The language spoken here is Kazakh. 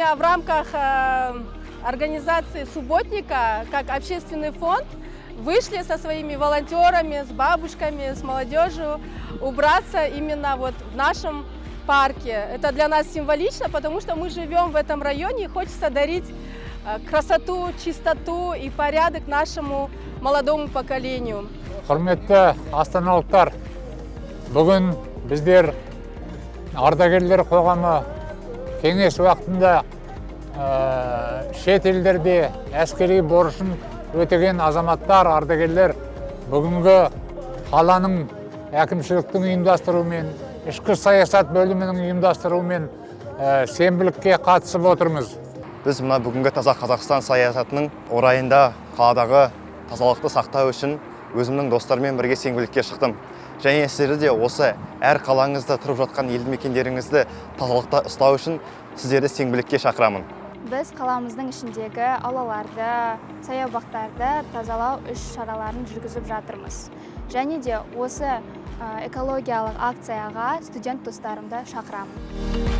сегодня в рамках организации «Субботника», как общественный фонд, вышли со своими волонтерами, с бабушками, с молодежью убраться именно вот в нашем парке. Это для нас символично, потому что мы живем в этом районе и хочется дарить красоту, чистоту и порядок нашему молодому поколению. Құрметті астаналықтар, бүгін біздер ардагерлер қоғамы кеңес уақытында шет елдерде әскери борышын өтеген азаматтар, ардагерлер бүгінгі қаланың әкімшіліктің ұйымдастыруымен, ішкі саясат бөлімінің ұйымдастыруымен сенбілікке қатысып отырмыз. Біз мына бүгінгі таза Қазақстан саясатының орайында қаладағы тазалықты сақтау үшін өзімнің достармен бірге сенбілікке шықтым. Және сіздерді де осы әр қалаңызда тұрып жатқан елді мекендеріңізді тазалықта ұстау үшін сіздерді сенбілікке шақырамын. Біз қаламыздың ішіндегі аулаларды, саябақтарды тазалау іс-шараларын жүргізіп жатырмыз. Және де осы экологиялық акцияға студент достарымды шақырамын.